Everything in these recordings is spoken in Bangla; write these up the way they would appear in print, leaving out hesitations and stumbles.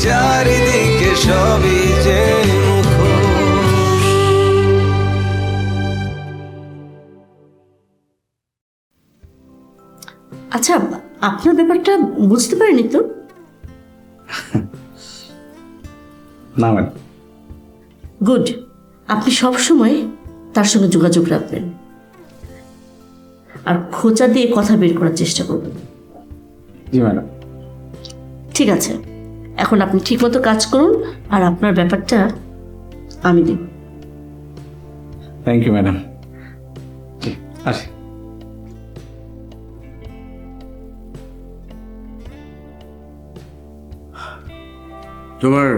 চারিদিকে সবই যে মুখোশ। আচ্ছা, আপনার ব্যাপারটা বুঝতে পারিনি তো। না ম্যাডাম। গুড, আপনি সব সময় তার সঙ্গে যোগাযোগ রাখবেন আর খোঁচা দিয়ে কথা বের করার চেষ্টা করবেন। জি ম্যাডাম। ঠিক আছে, এখন আপনি ঠিকমতো কাজ করুন আর আপনার ব্যাপারটা আমি দেব। Thank you madam. আসি। তোমার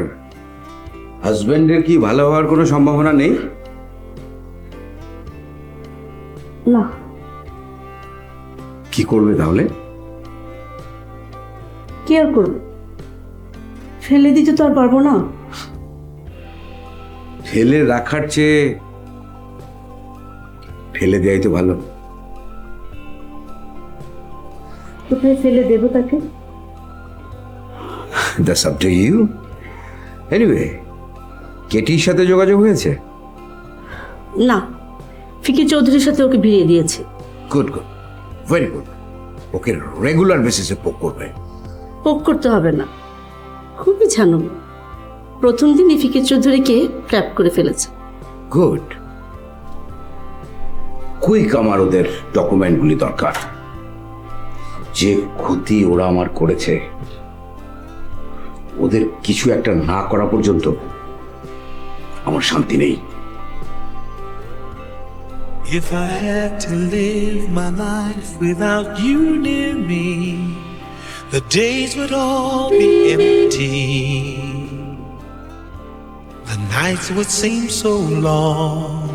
হাজবেন্ডের কি ভালো হওয়ার কোনো সম্ভাবনা নেই? না। কি করবে তাহলে? কি আর করবো, ফেলে দিতে তো আর পারবো না। ফেলে রাখার চেয়ে ফেলে দেয়াই তো ভালো। কোথায় ফেলে দেবো তাকে? That's up to you. Anyway, কেটির সাথে যোগাযোগ হয়েছে? না, ফিকি চৌধুরীর সাথে ওকে ভিড়িয়ে দিয়েছে। Good good, very good. ওকে রেগুলার বেসিসে পোক করবে। পোক করতে হবে না, খুবই জানো। প্রথম দিনই ফিকি চৌধুরীকে ট্র্যাপ করে ফেলেছে। গুড। কুইক আমার ওদের ডকুমেন্টগুলি দরকার। যে ক্ষতি ওরা আমার করেছে, ওদের কিছু একটা না করা পর্যন্ত আমার শান্তি নেই। If I had to live my life without you near me, the days would all be empty. The nights would seem so long.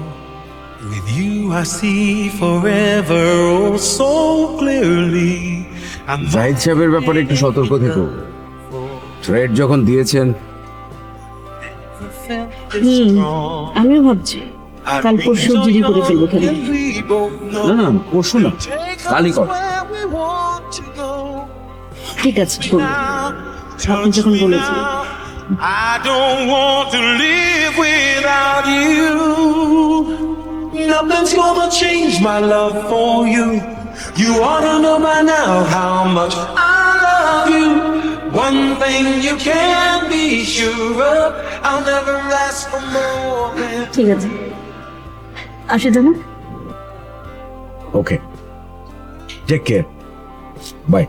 With you I see forever oh so clearly. Zahid সাহেবের ব্যাপারে একটু সতর্ক থেকো। থ্রেড যখন দিয়েছেন, আমিও ভাবছি কাল পরশু জিডি করে ফেলবো। খেলে না না পরশু না, কালই কর। ঠিক আছে, করবো। আপনি যখন বলেছেন। I don't want to live without you. Nothing's gonna change my love for you. You ought to know by now how much I love you. One thing you can be sure of, I'll never ask for more than. ঠিক আছে, আসি জানো। ওকে, টেক কেয়ার, বাই।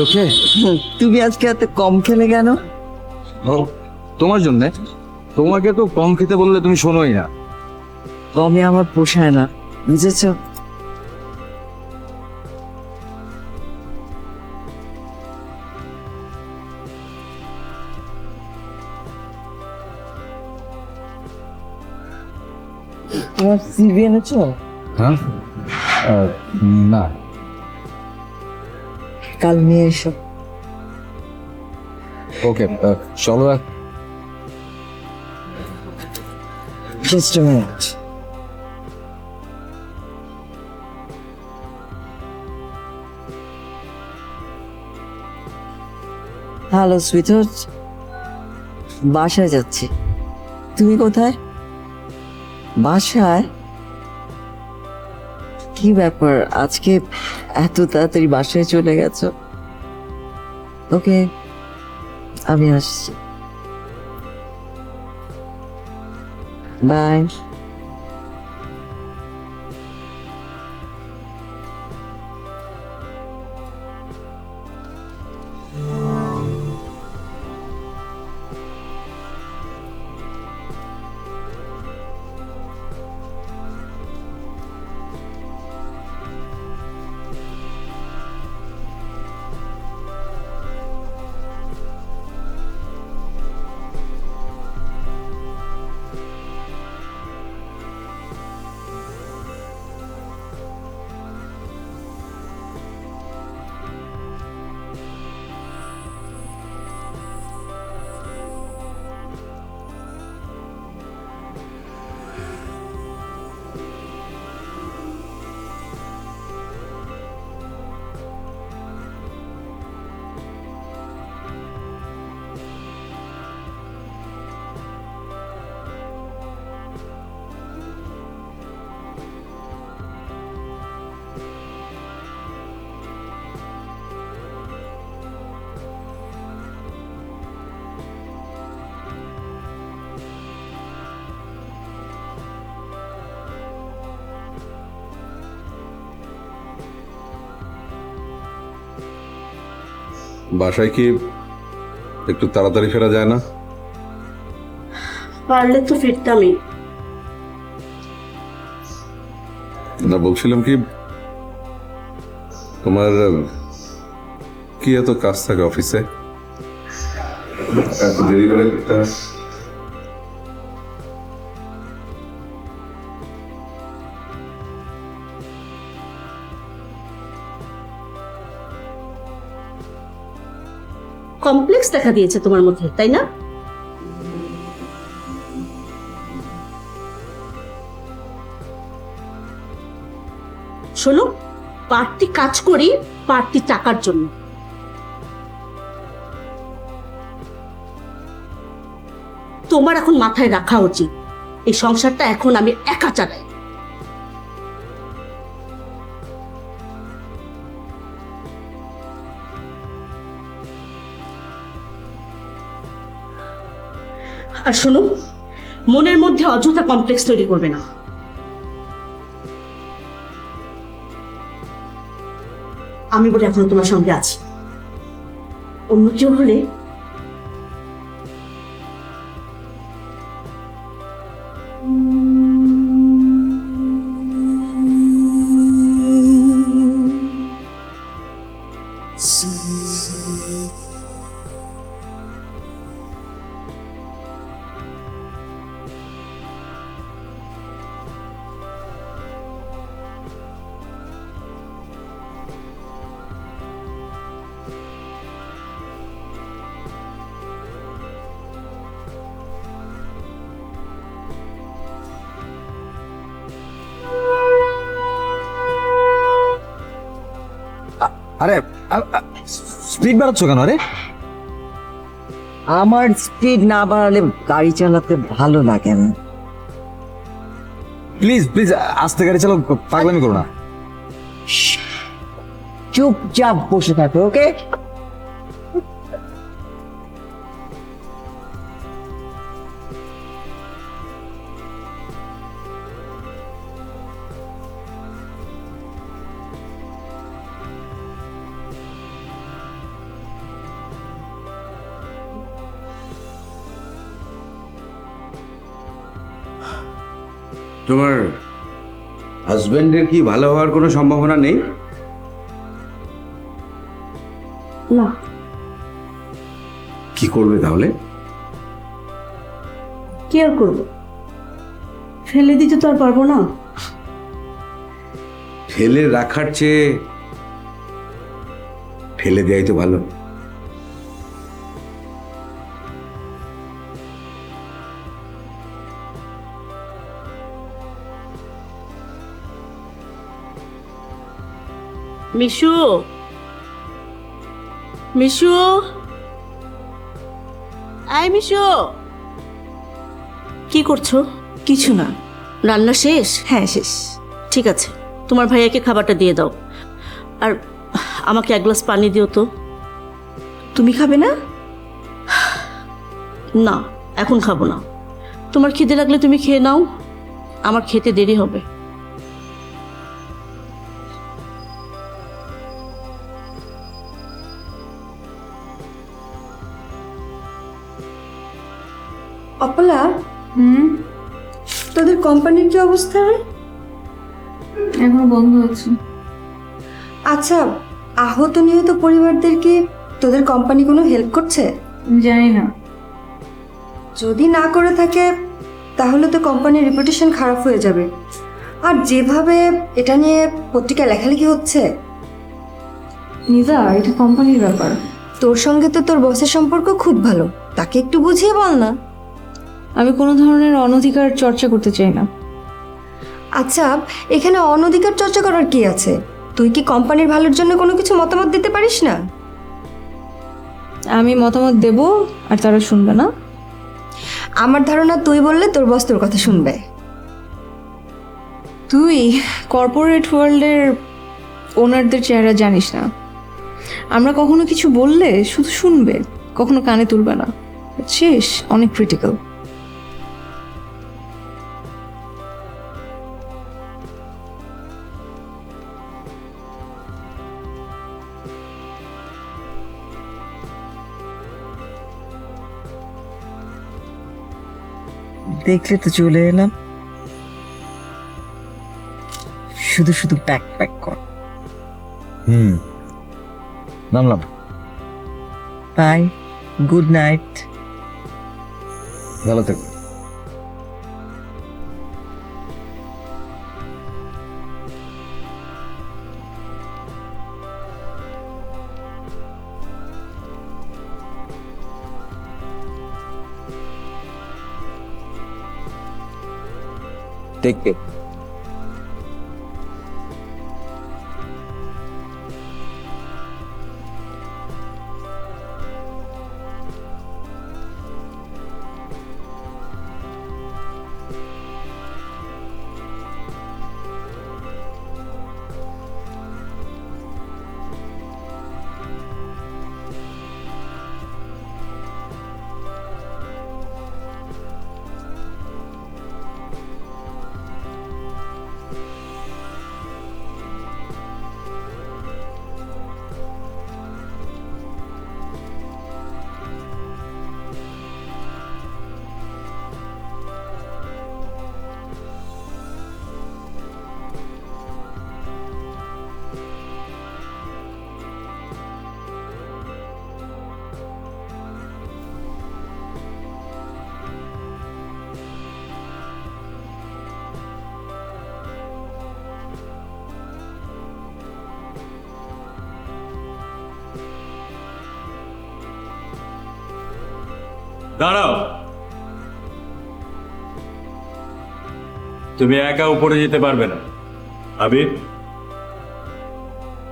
ওকে, তুমি আজকে এত কম খেলে কেন? তোমার জন্যে। তোমাকে তো কম খেতে বললে তুমি শোনোই না। কমে আমার পোষায় না, বুঝেছো? তোমার সিভি এনেছো? হ্যাঁ, না। কাল নিয়ে এসো। ওকে, চলো। Just a minute. Hello sweetheart, বাসায় যাচ্ছি। তুমি কোথায়? বাসায়? কি ব্যাপার, আজকে এত তাড়াতাড়ি বাসায় চলে গেছো? ওকে, আমি আসছি। বাই। বাসায় কি একটু তাড়াতাড়ি ফেরা যায় না? পারলে তো ফিরতামই। না, বলছিলাম কি, তোমার কি এত কাজ থাকে অফিসে? এত দেরি করে করতে হয়? কমপ্লেক্স দেখা দিয়েছে তোমার মধ্যে, তাই না? শোনো, পার্টি কাজ করি পার্টি টাকার জন্য। তোমার এখন মাথায় রাখা উচিত এই সংসারটা এখন আমি একা চালাই। আর শোনো, মনের মধ্যে অযথা কমপ্লেক্স তৈরি করবে না। আমি বলে এখনো তোমার সঙ্গে আছি, অন্য কেউ হলে আরে স্পিড বাড়াচ্ছ কেন? আরে আমার স্পিড না বাড়ালে গাড়ি চালাতে ভালো লাগে না। প্লিজ প্লিজ আস্তে গাড়ি চালাও, পাগলামি করো না। চুপচাপ বসে থাকো, ওকে? তোমার হাজবেন্ডের কি ভালো হওয়ার কোনো সম্ভাবনা নেই? না। কি করবে তাহলে? কি আর করবো, ফেলে দিতে তো আর পারবো না। ফেলে রাখার চেয়ে ফেলে দেয়াই তো ভালো। মিশু, মিশু, আয় মিশু, কি করছো? কিছু না। রান্না শেষ? হ্যাঁ, শেষ। ঠিক আছে, তোমার ভাইয়াকে খাবারটা দিয়ে দাও, আর আমাকে এক গ্লাস পানি দিও তো। তুমি খাবে না? না, এখন খাবো না। তোমার খিদে লাগলে তুমি খেয়ে নাও, আমার খেতে দেরি হবে। অপলা, তোদের কোম্পানির কি অবস্থা রে? এখনো বন্ধ আছে। আচ্ছা, আহত নিহত পরিবারদেরকে তোদের কোম্পানি কোনো হেল্প করছে? জানি না। যদি না করে থাকে তাহলে তো কোম্পানির রেপুটেশন খারাপ হয়ে যাবে। আর যেভাবে এটা নিয়ে পত্রিকায় লেখালেখি হচ্ছে। নিদা, এটা কোম্পানির ব্যাপার। তোর সঙ্গে তো তোর বসের সম্পর্ক খুব ভালো, তাকে একটু বুঝিয়ে বল না। আমি কোনো ধরনের অনধিকার চর্চা করতে চাই না। আচ্ছা, এখানে অনধিকার চর্চা করার কি আছে? তুই কি কোম্পানির ভালোর জন্য কোনো কিছু মতামত দিতে পারিস না? আমি মতামত দেব আর তারা শুনবে না। আমার ধারণা তুই বললে তোর বস তোর কথা শুনবে। তুই কর্পোরেট ওয়ার্ল্ডের ওনারদের চেহারা জানিস না। আমরা কখনো কিছু বললে শুধু শুনবে, কখনো কানে তুলবে না। শেষ, অনেক ক্রিটিক্যাল। দেখলে তো চলে এলাম। শুধু শুধু প্যাক প্যাক কর। নামলাম। Bye, good night. ভালো থেকো। Take care. দাঁড়াও, তুমি একা উপরে যেতে পারবে না। আবির,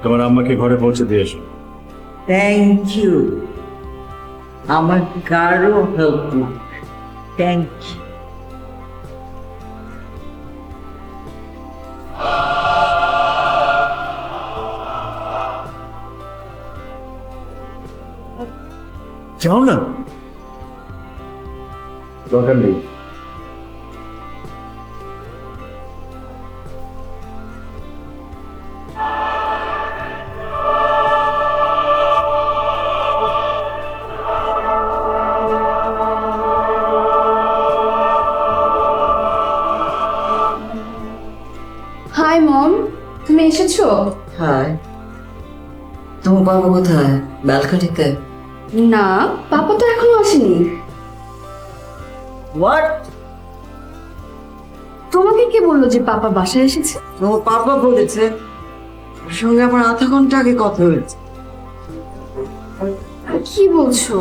তোমার আম্মাকে ঘরে পৌঁছে দিয়ে এসো। থ্যাংক ইউ, আমার কারো হেল্প না। Thank you. যাও না, দরকার নেই। হাই মম, তুমি এসেছো? হাই, তোমার বাবা কোথায়? ব্যালকনিতে? না, পাপা তো এখনো আসেনি। হোয়াট? তোমাকে কে বললো যে পাপা বাসায় এসেছে? তোমার পাপা বলেছে, ওর সঙ্গে আমার আধা ঘন্টা আগে কথা হয়েছে। কি বলছো?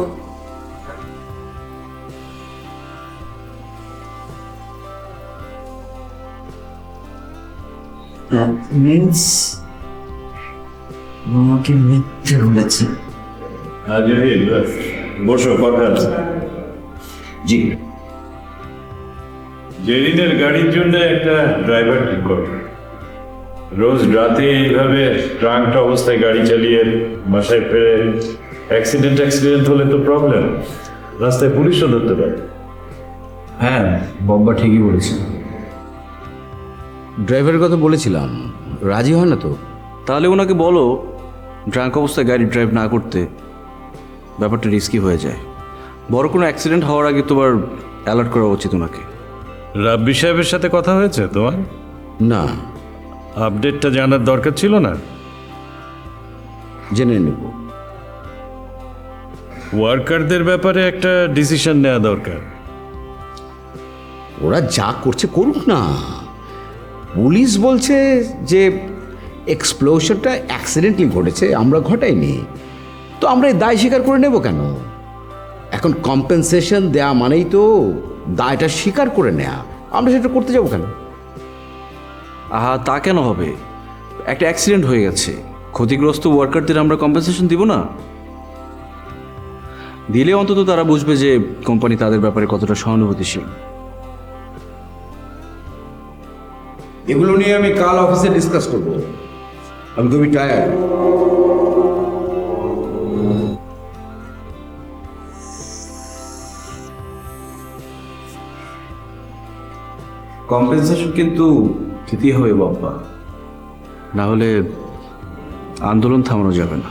মিন্স আমাকে মিথ্যে বলেছে। বসো, কথা আছে। জি, জেরিনের গাড়ির জন্য একটা ড্রাইভার ঠিক করো। রোজ রাতে এইভাবে ট্রাঙ্কড অবস্থায় গাড়ি চালিয়ে বাসায় ফেরে অ্যাক্সিডেন্ট হলে তো প্রবলেম। রাস্তায় পুলিশও ধরতে পারে। হ্যাঁ, বব্বা ঠিকই বলেছে। ড্রাইভারের কথা বলেছিলাম, রাজি হয় না তো। তাহলে ওনাকে বলো ড্রাঙ্ক অবস্থায় গাড়ি ড্রাইভ না করতে। ব্যাপারটা রিস্কি হয়ে যায়। বড় কোনো অ্যাক্সিডেন্ট হওয়ার আগে তোমার অ্যালার্ট করা উচিত ওনাকে। রাব্বি সাহেবের সাথে কথা হয়েছে তোমার? না, আপডেটটা জানার দরকার ছিল না? জেনে নেব। ওয়ার্কারদের ব্যাপারে একটা ডিসিশন নেওয়া দরকার। ওরা যা করছে করুক না। পুলিশ বলছে যে এক্সপ্লোশনটা অ্যাক্সিডেন্টলি ঘটেছে, আমরা ঘটাইনি, তো আমরা এই দায় স্বীকার করে নেব কেন? এখন কম্পেনসেশন দেয়া মানেই তো দায়টা স্বীকার করে নেয়া। আমরা সেটা করতে যাব কেন? আহা, তা কেন হবে? একটা অ্যাক্সিডেন্ট হয়ে গেছে, ক্ষতিগ্রস্ত ওয়ার্কারদের আমরা কম্পেনসেশন দিব না? দিলে অন্তত তারা বুঝবে যে কোম্পানি তাদের ব্যাপারে কতটা সহানুভূতিশীল। এগুলো নিয়ে আমি কাল অফিসে ডিসকাস করব। আমি খুবই টায়ার্ড। কম্পেনসেশন কিন্তু দিতেই হবে বাবা, না হলে আন্দোলন থামানো যাবে না।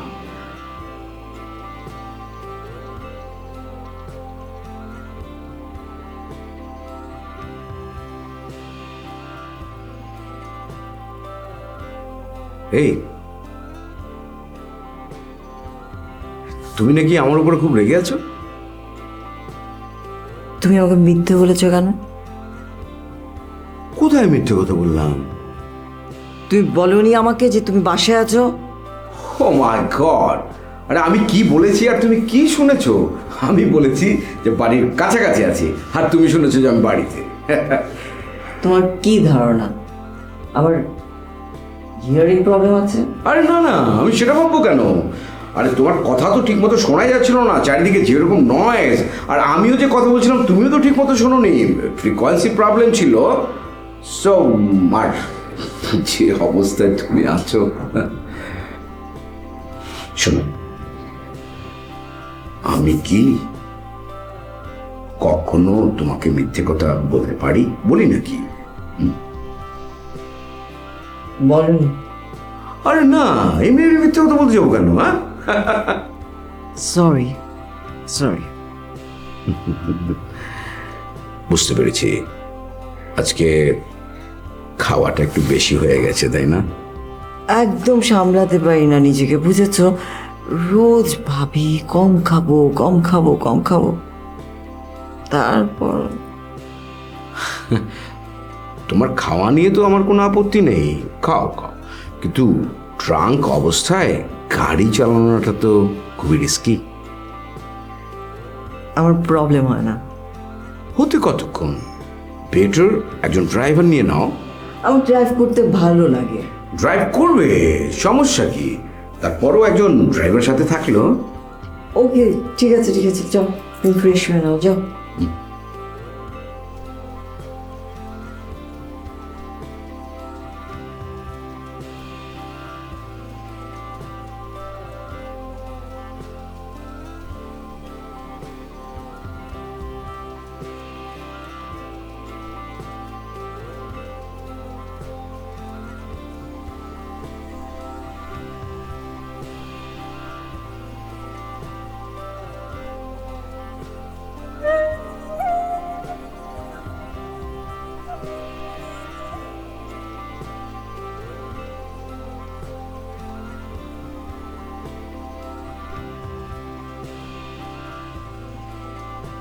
এই, তুমি নাকি আমার উপরে খুব রেগে আছো? তুমি আমাকে মিথ্যে বলেছো কেন? কোথায় মিথ্যে কথা বললাম? তুমি বলনি আমাকে যে তুমি বাসায় আছো? ও মাই গড! আরে আমি কি বলেছি আর তুমি কি শুনেছো? আমি বলেছি যে বাড়ির কাছাকাছি আছি, আর তুমি শুনেছো যে আমি বাড়িতে। তোমার কি ধারণা আবার হিয়ারিং প্রবলেম আছে? আরে না না, আমি সেটা ভাববো কেন? আরে তোমার কথা তো ঠিক মতো শোনাই যাচ্ছিল না, চারিদিকে যেরকম নয়েজ, আর আমিও যে কথা বলছিলাম তুমিও তো ঠিক মতো শোনোনি, ফ্রিকোয়েন্সি প্রবলেম ছিল। সো আর যে অবস্থায় তুমি আছো, শোনো, আমি কি কখনো তোমাকে মিথ্যে কথা বলতে পারি? বলি নাকি? বলনি। আরে না, এমনি এমনি মিথ্যে কথা বলতে যাবো কেন? হ্যাঁ, সরি সরি। বুঝতে পেরেছি, আজকে খাওয়াটা একটু বেশি হয়ে গেছে, তাই না? একদম সামলাতে পারি না নিজেকে, বুঝেছো? রোজ ভাবি কম খাবো কম খাবো কম খাবো, তারপর তোমার খাওয়া নিয়ে তো আমার কোনো আপত্তি নেই, খাও খাও, কিন্তু ট্রাঙ্ক অবস্থায় গাড়ি চালানোটা তো খুবই রিস্কি। আমার প্রবলেম হয় না। হতে কতক্ষণ? বেটার একজন ড্রাইভার নিয়ে নাও। আমার ড্রাইভ করতে ভালো লাগে। ড্রাইভ করবে, সমস্যা কি? তারপরও একজন ড্রাইভার সাথে থাকলো। ওকে ঠিক আছে ঠিক আছে, যাও তুমি ফ্রেশ হয়ে নাও, যাও।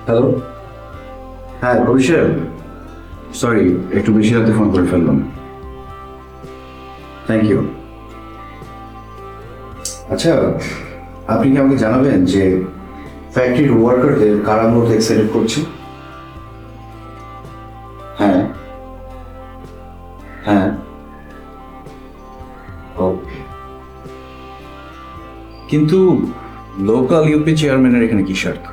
হ্যালো, হ্যাঁ অভিষেক, সরি একটু বেশি রাতে ফোন করে ফেললাম। Thank you. আচ্ছা, আপনি কি আমাকে জানাবেন যে ফ্যাক্টরির ওয়ার্কারদের কারা মূলত এক্সাইটেড করছে? হ্যাঁ হ্যাঁ, ওকে। কিন্তু লোকাল ইউপি চেয়ারম্যানের এখানে কি স্বার্থ?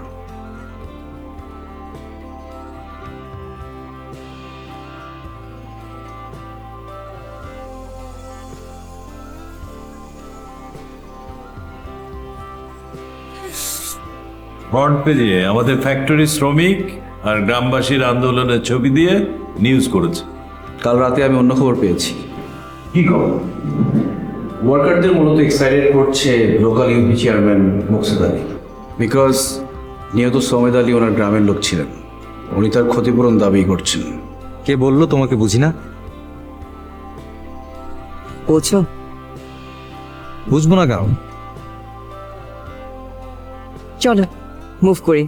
ফ্রন্ট পেজে আমাদের ফ্যাক্টরি শ্রমিক আর গ্রামবাসীর আন্দোলনের ছবি দিয়ে নিউজ করেছে। কাল রাতে আমি অন্য খবর পেয়েছি। কি খবর? ওয়ার্কারদের মূলত এক্সাইটেড করছে local UP chairman Muksed Ali, because নিহত সমেদ আলী ওনার গ্রামের লোক ছিলেন, উনি তার ক্ষতিপূরণ দাবি করছেন। কে বললো তোমাকে বুঝি না? বুঝছো? বুঝবো না কেন? চলো মুভ করি।